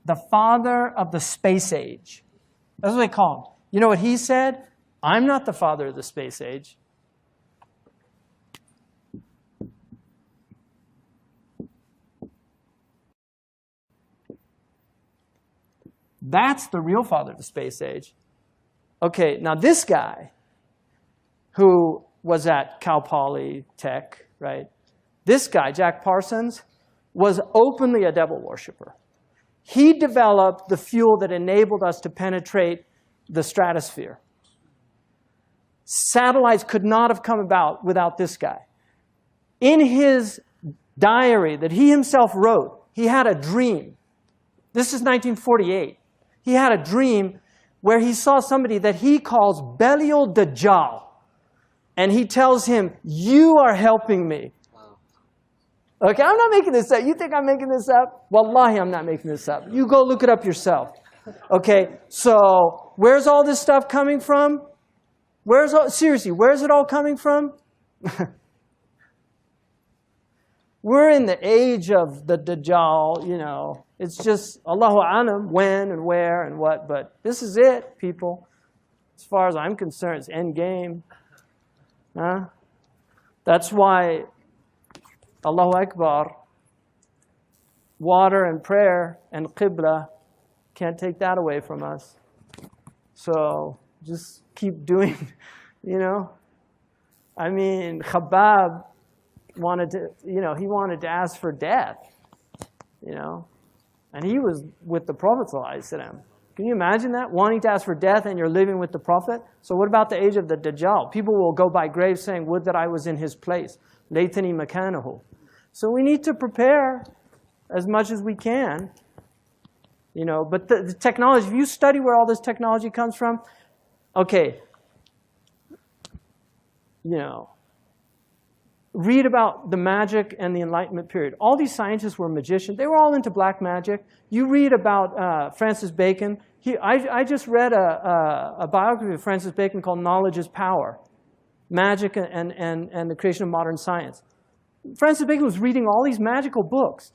the father of the space age. That's what they call him. You know what he said? I'm not the father of the space age. That's the real father of the space age. Okay, now this guy, who was at Cal Poly Tech, right? This guy, Jack Parsons, was openly a devil worshiper. He developed the fuel that enabled us to penetrate the stratosphere. Satellites could not have come about without this guy. In his diary that he himself wrote, he had a dream. This is 1948. He had a dream where he saw somebody that he calls Belial Dajjal. And he tells him, you are helping me. Okay, I'm not making this up. You think I'm making this up? Wallahi, I'm not making this up. You go look it up yourself. Okay, so where's all this stuff coming from? Seriously, where's it all coming from? We're in the age of the Dajjal, you know. It's just Allahu Alam, when and where and what. But this is it, people. As far as I'm concerned, it's end game. Huh? That's why Allahu Akbar, water and prayer and Qibla, can't take that away from us. So just keep doing, you know. I mean, Khabbab wanted to, you know, he wanted to ask for death, you know. And he was with the Prophet ﷺ. Can you imagine that? Wanting to ask for death and you're living with the Prophet? So what about the age of the Dajjal? People will go by graves saying, would that I was in his place. Laytani makanahu. So we need to prepare as much as we can. You know, but the technology, if you study where all this technology comes from, okay, you know, read about the magic and the Enlightenment period. All these scientists were magicians. They were all into black magic. You read about Francis Bacon. I just read a biography of Francis Bacon called Knowledge is Power, Magic and the Creation of Modern Science. Francis Bacon was reading all these magical books.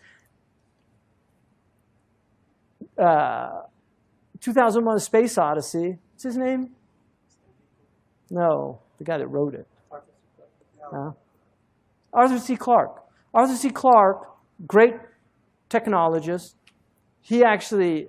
2001: A Space Odyssey. What's his name? No, the guy that wrote it. Arthur C. Clarke. Arthur C. Clarke, great technologist. He actually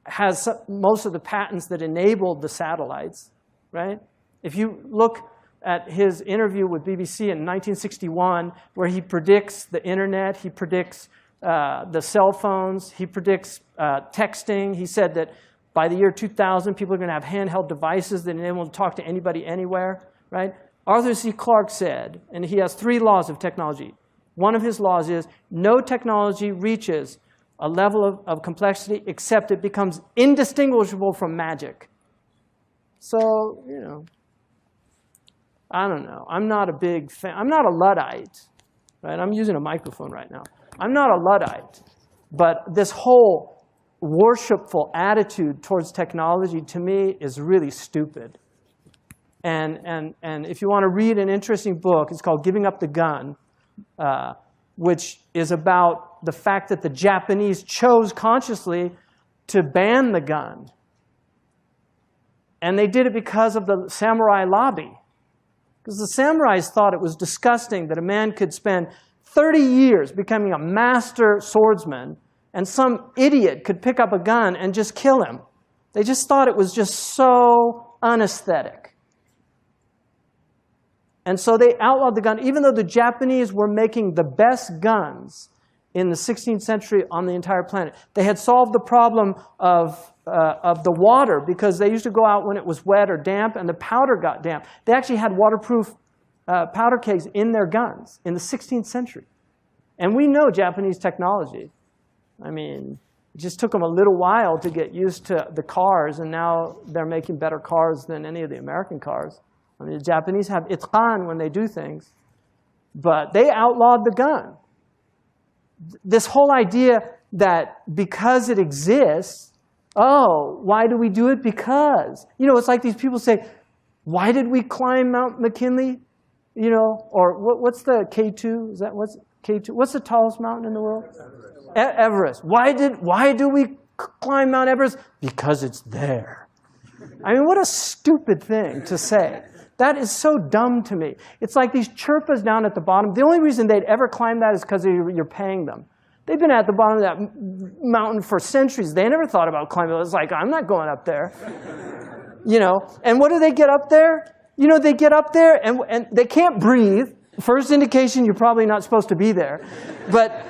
has most of the patents that enabled the satellites, right? If you look at his interview with BBC in 1961, where he predicts the internet, he predicts the cell phones, he predicts texting. He said that by the year 2000, people are going to have handheld devices that enable them to talk to anybody anywhere, right? Arthur C. Clarke said, and he has 3 laws of technology. One of his laws is, no technology reaches a level of complexity except it becomes indistinguishable from magic. So, you know, I don't know. I'm not a big fan. I'm not a Luddite, right? I'm using a microphone right now. I'm not a Luddite. But this whole worshipful attitude towards technology, to me, is really stupid. And if you want to read an interesting book, it's called Giving Up the Gun, which is about the fact that the Japanese chose consciously to ban the gun. And they did it because of the samurai lobby. Because the samurais thought it was disgusting that a man could spend 30 years becoming a master swordsman, and some idiot could pick up a gun and just kill him. They just thought it was just so unaesthetic. And so they outlawed the gun, even though the Japanese were making the best guns in the 16th century on the entire planet. They had solved the problem of the water, because they used to go out when it was wet or damp, and the powder got damp. They actually had waterproof powder kegs in their guns in the 16th century. And we know Japanese technology. I mean, it just took them a little while to get used to the cars, and now they're making better cars than any of the American cars. I mean, the Japanese have itqan when they do things, but they outlawed the gun. This whole idea that because it exists, oh, why do we do it? Because. You know, it's like these people say, why did we climb Mount McKinley? You know, or what's the K2? Is that what's K2? What's the tallest mountain in the world? Everest. Why do we climb Mount Everest? Because it's there. I mean, what a stupid thing to say. That is so dumb to me. It's like these Sherpas down at the bottom. The only reason they'd ever climb that is because you're paying them. They've been at the bottom of that mountain for centuries. They never thought about climbing. It's like, I'm not going up there. You know, and what do they get up there? You know, they get up there and they can't breathe. First indication you're probably not supposed to be there. But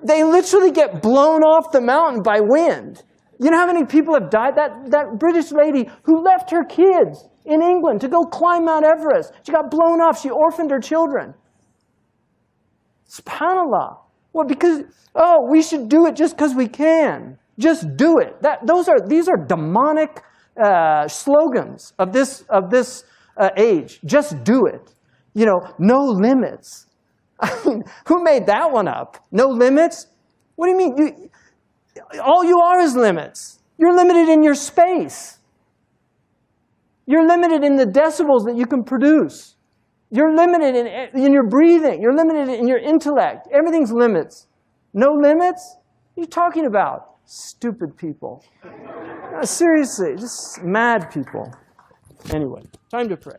they literally get blown off the mountain by wind. You know how many people have died? That British lady who left her kids in England to go climb Mount Everest. She got blown off. She orphaned her children. SubhanAllah. Well, because, oh, we should do it just because we can. Just do it. These are demonic slogans of this age. Just do it. You know, no limits. I mean, who made that one up? No limits? What do you mean? All you are is limits. You're limited in your space. You're limited in the decibels that you can produce. You're limited in your breathing. You're limited in your intellect. Everything's limits. No limits? What are you talking about? Stupid people. Seriously, just mad people. Anyway, time to pray.